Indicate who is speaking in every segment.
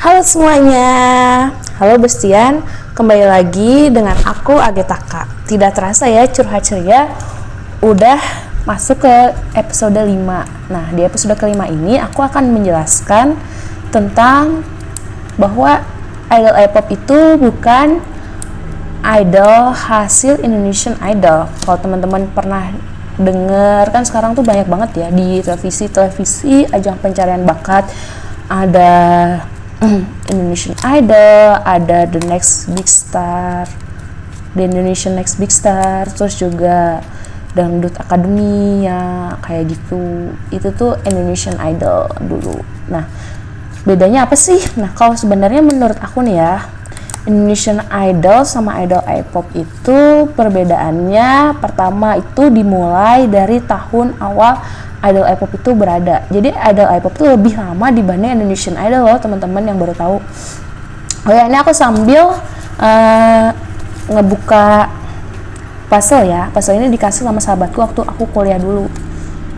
Speaker 1: Halo semuanya, halo Bestian, kembali lagi dengan aku Agetaka. Tidak terasa ya curhat ceria, udah masuk ke episode 5. Nah di episode kelima ini aku akan menjelaskan tentang bahwa idol K-pop itu bukan idol hasil Indonesian Idol. Kalau teman-teman pernah denger kan sekarang tuh banyak banget ya di televisi ajang pencarian bakat, ada Indonesian Idol, ada The Indonesian Next Big Star, terus juga Dangdut Academy ya kayak gitu. Itu tuh Indonesian Idol dulu. Nah, bedanya apa sih? Nah, kalau sebenarnya menurut aku nih ya, Indonesian Idol sama idol K-pop itu perbedaannya pertama itu dimulai dari tahun awal idol K-pop itu berada. Jadi idol K-pop itu lebih lama dibanding Indonesian Idol loh teman-teman yang baru tahu. Oh ya, ini aku sambil ngebuka puzzle ya. Puzzle ini dikasih sama sahabatku waktu aku kuliah dulu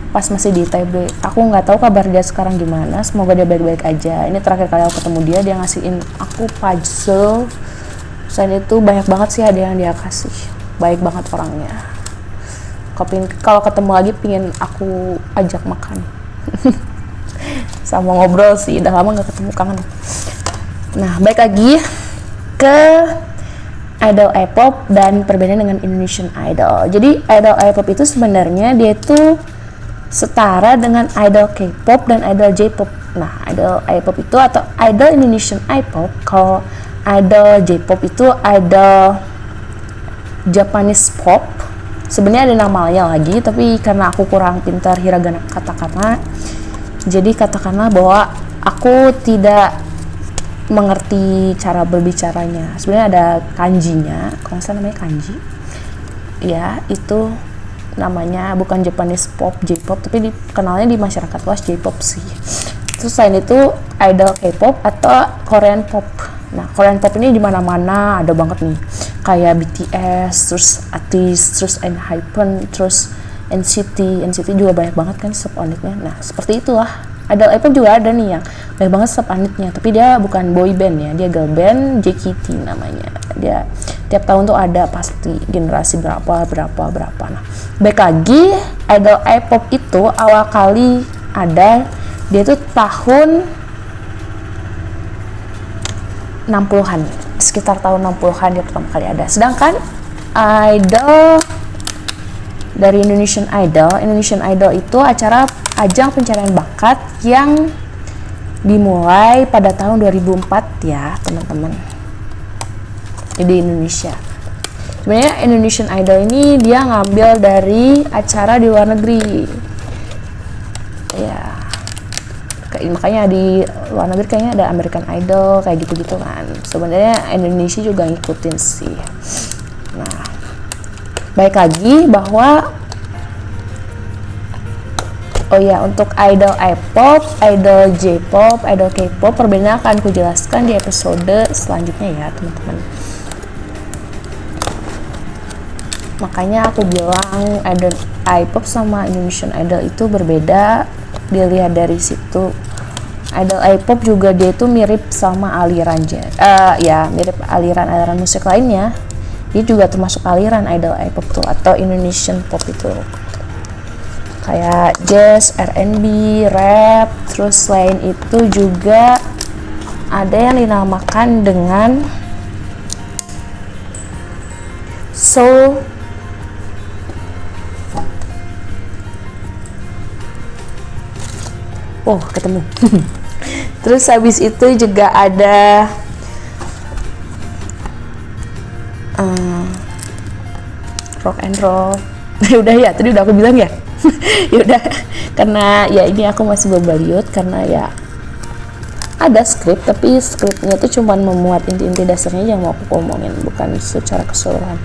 Speaker 1: pas masih di ITB. Aku nggak tahu kabar dia sekarang gimana, semoga dia baik-baik aja. Ini terakhir kali aku ketemu dia ngasihin aku puzzle. Selain itu banyak banget sih hadiah yang dia kasih, baik banget orangnya. Kalau ketemu lagi pingin aku ajak makan sama ngobrol sih, udah lama nggak ketemu, kangen. Nah, balik lagi ke idol K-pop dan perbedaan dengan Indonesian Idol. Jadi idol K-pop itu sebenarnya dia itu setara dengan idol K-pop dan idol J-pop. Nah, idol K-pop itu atau idol Indonesian K-pop, kalau idol J-pop itu idol Japanese pop. Sebenarnya ada namanya lagi, tapi karena aku kurang pintar hiragana kata-kata, jadi katakanlah bahwa aku tidak mengerti cara berbicaranya. Sebenarnya ada kanjinya, kalau nggak salah namanya kanji. Ya, itu namanya bukan Japanese pop, J-pop, tapi dikenalnya di masyarakat luas J-pop sih. Terus selain itu idol K-pop atau Korean pop. Nah, Korean pop ini di mana-mana ada banget nih. Kayak BTS, terus ATEEZ, terus ENHYPEN, terus NCT juga banyak banget kan subunitnya. Nah, seperti itulah. Idol K-pop juga ada nih yang banyak banget subunitnya, tapi dia bukan boy band ya, dia girl band, JKT namanya. Dia tiap tahun tuh ada pasti generasi berapa. Nah, baik lagi idol K-pop itu awal kali ada dia tuh tahun 60-an, sekitar tahun 60-an dia pertama kali ada. Sedangkan idol dari Indonesian Idol itu ajang pencarian bakat yang dimulai pada tahun 2004 ya teman-teman di Indonesia. Sebenarnya Indonesian Idol ini dia ngambil dari acara di luar negeri ya, makanya di luar negeri kayaknya ada American Idol kayak gitu-gitu kan. Sebenarnya Indonesia juga ngikutin sih. Nah, baik lagi bahwa untuk idol K-pop, idol J-pop, idol K-pop perbedaan akan aku jelaskan di episode selanjutnya ya teman-teman. Makanya aku bilang idol K-pop sama Indonesian Idol itu berbeda, dilihat dari situ. Idol K-pop juga dia itu mirip sama aliran mirip aliran musik lainnya. Dia juga termasuk aliran idol K-pop tuh atau Indonesian pop itu. Kayak jazz, R&B, rap, terus selain itu juga ada yang dinamakan dengan soul. Ketemu. Terus habis itu juga ada rock and roll. Udah ya, tadi udah aku bilang ya. Yaudah, karena ya ini aku masih belum karena ya ada skrip, tapi skripnya tuh cuma memuat inti-inti dasarnya yang mau aku ngomongin, bukan secara keseluruhan.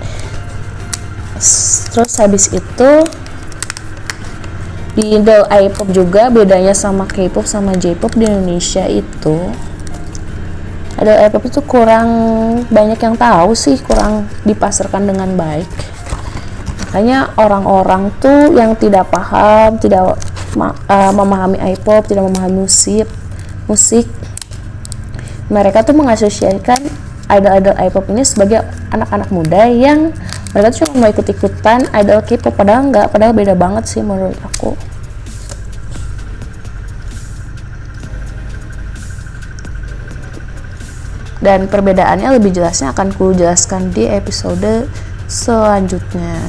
Speaker 1: Terus habis itu di idol K-pop juga bedanya sama K-pop sama J-pop di Indonesia itu, idol K-pop itu kurang banyak yang tahu sih, kurang dipasarkan dengan baik. Makanya orang-orang tuh yang tidak paham, tidak memahami K-pop, tidak memahami musik mereka tuh mengasosiasikan idol-idol K-pop ini sebagai anak-anak muda yang mereka tuh cuma mau ikut-ikutan idol K-pop, padahal enggak, padahal beda banget sih menurut aku. Dan perbedaannya lebih jelasnya akan ku jelaskan di episode selanjutnya.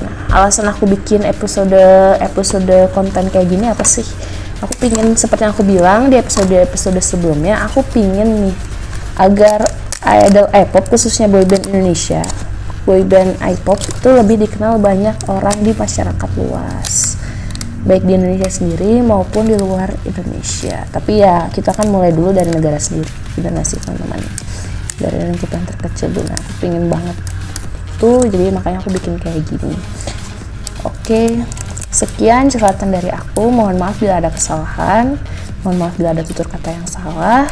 Speaker 1: Nah, alasan aku bikin episode konten kayak gini apa sih? Aku pingin, seperti yang aku bilang di episode sebelumnya, aku pingin nih agar idol K-pop, khususnya boyband Indonesia, boyband K-pop itu lebih dikenal banyak orang di masyarakat luas, baik di Indonesia sendiri maupun di luar Indonesia. Tapi ya kita kan mulai dulu dari negara sendiri, benar sih teman-teman, dari lingkup yang terkecil dulu. Aku pengen banget tuh, jadi makanya aku bikin kayak gini. Oke, sekian curhatan dari aku. Mohon maaf bila ada kesalahan, mohon maaf bila ada tutur kata yang salah.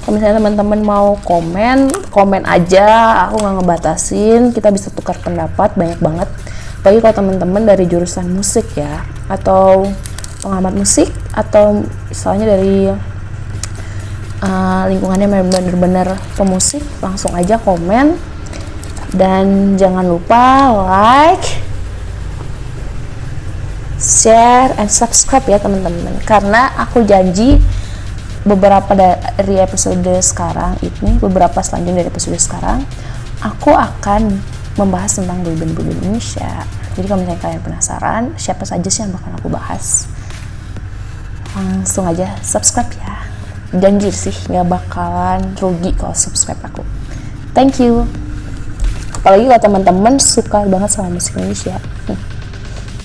Speaker 1: Kalau misalnya teman-teman mau komen aja, aku nggak ngebatasin, kita bisa tukar pendapat banyak banget. Apalagi kalau teman-teman dari jurusan musik ya, atau pengamat musik, atau misalnya dari lingkungannya benar-benar pemusik, langsung aja komen. Dan jangan lupa like, share, and subscribe ya teman-teman, karena aku janji beberapa dari episode sekarang ini, beberapa selanjutnya dari episode sekarang, aku akan membahas tentang boyband Indonesia. Jadi kalau misalnya kalian penasaran siapa saja sih yang bakal aku bahas, langsung aja subscribe ya. Janji sih nggak bakalan rugi kalau subscribe aku. Thank you. Apalagi kalau teman-teman suka banget sama musik Indonesia.